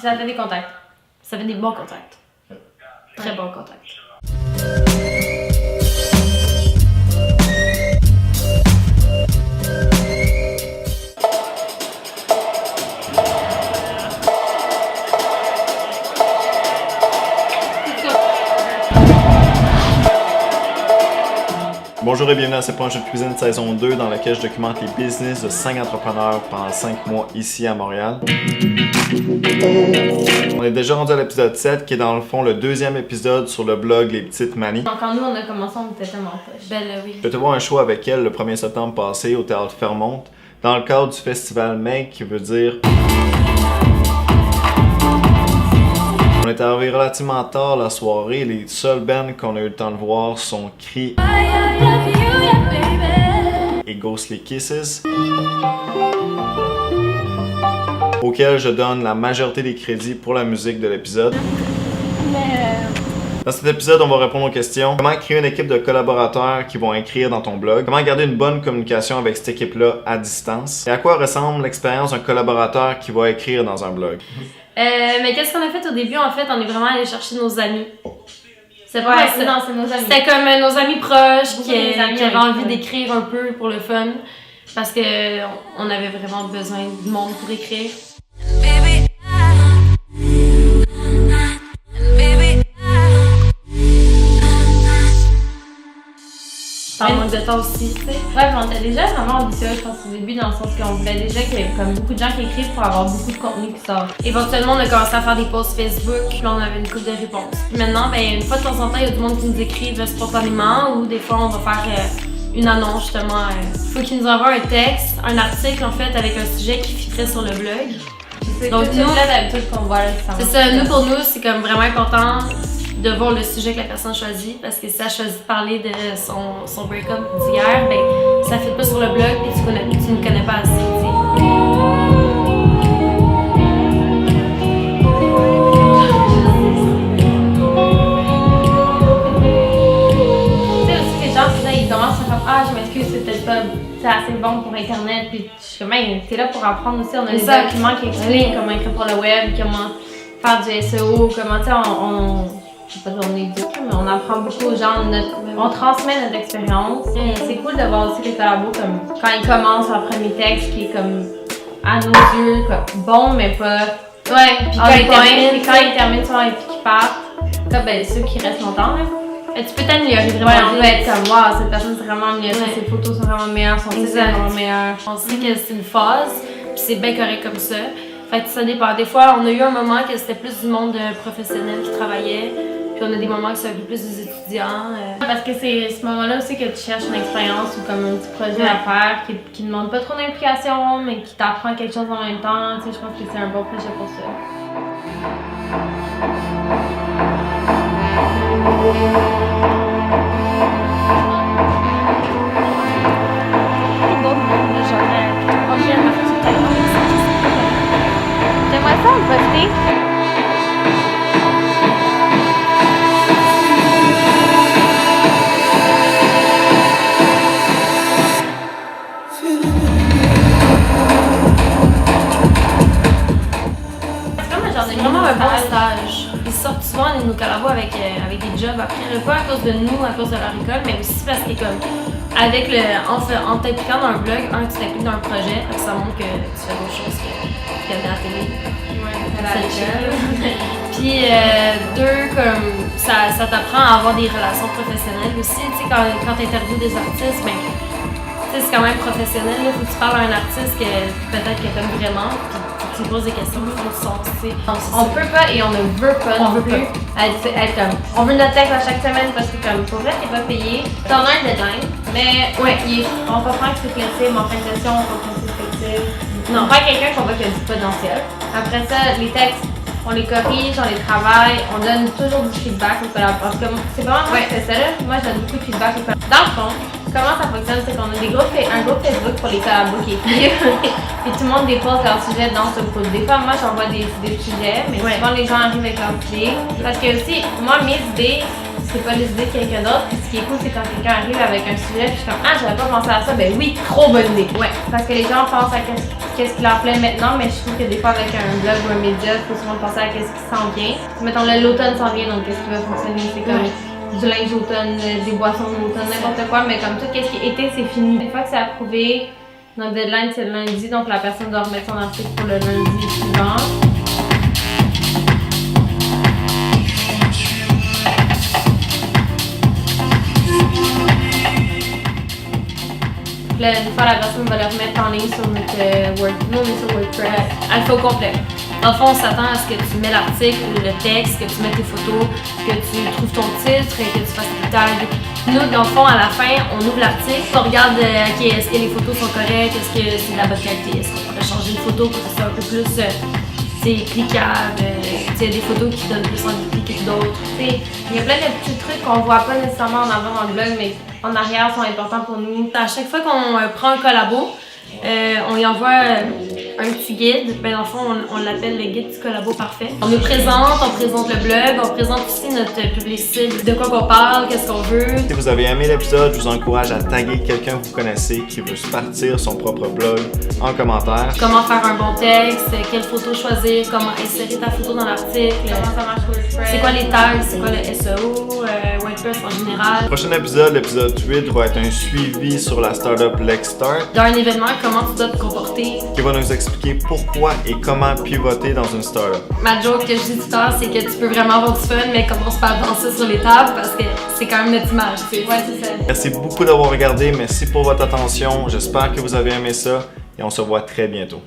Puis ça fait des contacts. Ça fait des bons contacts. Très bons contacts. Bonjour et bienvenue à ce Plancher de cuisine saison 2 dans laquelle je documente les business de 5 entrepreneurs pendant 5 mois ici à Montréal. On est déjà rendu à l'épisode 7 qui est dans le fond le deuxième épisode sur le blog Les Petites Manies. Donc quand nous on a commencé, on était tellement poche. Oui. Je vais te voir un show avec elle le 1er septembre passé au Théâtre Fermont dans le cadre du festival Make qui veut dire... On est arrivé relativement tard la soirée, les seuls bands qu'on a eu le temps de voir sont Cri et Ghostly Kisses, auxquels je donne la majorité des crédits pour la musique de l'épisode. Dans cet épisode, on va répondre aux questions. Comment créer une équipe de collaborateurs qui vont écrire dans ton blog? Comment garder une bonne communication avec cette équipe-là à distance? Et à quoi ressemble l'expérience d'un collaborateur qui va écrire dans un blog? Mais qu'est-ce qu'on a fait au début? En fait, on est vraiment allé chercher nos amis. C'est pas c'est nos amis. C'était comme nos amis proches qui amis avaient envie d'écrire un peu pour le fun. Parce que on avait vraiment besoin de monde pour écrire. Par manque de temps aussi, tu sais. Ouais, on était déjà vraiment ambitieux, je pense, au début, dans le sens qu'on voulait déjà qu'il y ait comme beaucoup de gens qui écrivent pour avoir beaucoup de contenu qui sort. Éventuellement, on a commencé à faire des posts Facebook, puis là, on avait une couple de réponses. Puis maintenant, ben, une fois de temps en temps, il y a du monde qui nous écrive spontanément, ou des fois, on va faire une annonce, justement. Faut qu'ils nous envoient un texte, un article, en fait, avec un sujet qui fitterait sur le blog. Donc, nous, là, d'habitude, qu'on voit là, c'est ça, nous, pour nous, c'est comme vraiment important de voir le sujet que la personne choisit, parce que si elle choisit de parler de son break-up d'hier, ben ça fait pas sur le blog et tu ne connais pas assez, tu sais. Aussi les gens, ils commencent à faire « Ah, je m'excuse, c'est peut-être pas assez bon pour Internet. » Puis je suis comme « T'es là pour apprendre aussi, on a des documents qui expliquent comment écrire pour le web, comment faire du SEO, comment, tu sais, je sais pas si on est dur, mais on apprend beaucoup aux gens, on transmet notre expérience. C'est cool de voir aussi les collabos comme quand ils commencent leur premier texte qui est comme à nos yeux comme bon mais pas. Ouais, puis quand ils terminent souvent et puis qu'ils partent, comme ben, ceux qui restent longtemps là. Et tu peux t'améliorer vraiment. On peut être comme wow, cette personne c'est vraiment mieux, ses photos sont vraiment meilleures, son texte est vraiment meilleur. On sait que c'est une phase, puis c'est bien correct comme ça. Fait que ça dépend. Des fois, on a eu un moment que c'était plus du monde professionnel qui travaillait. Puis on a des moments que c'est un peu plus des étudiants. Parce que c'est ce moment-là aussi que tu cherches une expérience ou comme un petit projet à faire qui ne demande pas trop d'implication, mais qui t'apprend quelque chose en même temps. Tu sais, je pense que c'est un bon projet pour ça. T'aimerais ça en poster? C'est vraiment un bon stage. Ils sortent souvent de nos collabos avec des jobs après, pas à cause de nous, à cause de leur école, mais aussi parce que comme en t'impliquant dans un blog, tu t'impliques dans un projet, donc ça montre que tu fais d'autres choses que à la télé. Ouais, à l'école. Puis comme ça t'apprend à avoir des relations professionnelles aussi. Tu sais, quand tu interviews des artistes, ben c'est quand même professionnel. Il faut que tu parles à un artiste que peut-être que t'aimes vraiment. Tu poses des questions qui font du sens, tu sais. On peut pas et on ne veut pas non plus être comme on veut notre texte à chaque semaine parce que comme pour vrai t'es pas payé. T'en as un deadline, mais ouais, on comprend que c'est flexible, en fin de session on comprend que c'est flexible. Non, pas quelqu'un qu'on voit qu'il y a du potentiel. Après ça, les textes, on les corrige, on les travaille, on donne toujours du feedback aux collaborateurs. C'est vraiment moi qui fais ça là. Moi je donne beaucoup de feedback aux collaborateurs. Dans le fond, comment ça fonctionne, c'est qu'on a un groupe Facebook pour les collabos qui écrivent. Puis tout le monde dépose leur sujet dans ce groupe. Des fois, moi j'envoie des sujets, mais souvent les gens arrivent avec leurs idées. Parce que aussi, moi mes idées, c'est pas les idées de quelqu'un d'autre. Puis ce qui est cool, c'est quand quelqu'un arrive avec un sujet, puis je suis comme ah, j'avais pas pensé à ça, ben oui, trop bonne idée. Ouais, parce que les gens pensent à qu'est-ce qui leur plaît maintenant, mais je trouve que des fois avec un blog ou un média, il faut souvent penser à qu'est-ce qui s'en vient. Mettons là, l'automne s'en vient, donc qu'est-ce qui va fonctionner, c'est comme du linge d'automne, des boissons d'automne, n'importe quoi, mais comme tout, qu'est-ce qui est été, c'est fini. Une fois que c'est approuvé, notre deadline c'est le lundi, donc la personne doit remettre son article pour le lundi suivant. Là, une fois la personne va le remettre en ligne sur notre WordPress. Elle fait au complet. Dans le fond, on s'attend à ce que tu mets l'article, le texte, que tu mettes tes photos, que tu trouves ton titre, que tu fasses tes tags. Nous, dans le fond, à la fin, on ouvre l'article, on regarde ok, est-ce que les photos sont correctes, est-ce que c'est de la bonne qualité, est-ce qu'on pourrait changer une photo pour que ce soit un peu plus cliquable, il y a des photos qui donnent plus envie de cliquer que d'autres. Il y a plein de petits trucs qu'on voit pas nécessairement en avant dans le blog, mais en arrière sont importants pour nous. À chaque fois qu'on prend un collabo, on y envoie un petit guide. Ben, dans le fond, on l'appelle le guide du collabo parfait. On nous présente, on présente le blog, on présente aussi notre publicité, de quoi qu'on parle, qu'est-ce qu'on veut. Si vous avez aimé l'épisode, je vous encourage à taguer quelqu'un que vous connaissez qui veut se partir son propre blog en commentaire. Comment faire un bon texte, quelle photo choisir, comment insérer ta photo dans l'article, Comment ça marche WordPress. c'est quoi les tags, c'est quoi le SEO, WordPress en général. Le prochain épisode, l'épisode 8, va être un suivi sur la startup Lexstart Dans un événement, comment tu dois te comporter. qui va nous expliquer pourquoi et comment pivoter dans une startup. Ma joke que je dis tout le temps, c'est que tu peux vraiment avoir du fun, mais commence pas à danser sur les tables parce que c'est quand même notre image. Ouais, c'est ça. Merci beaucoup d'avoir regardé, merci pour votre attention, j'espère que vous avez aimé ça et on se voit très bientôt.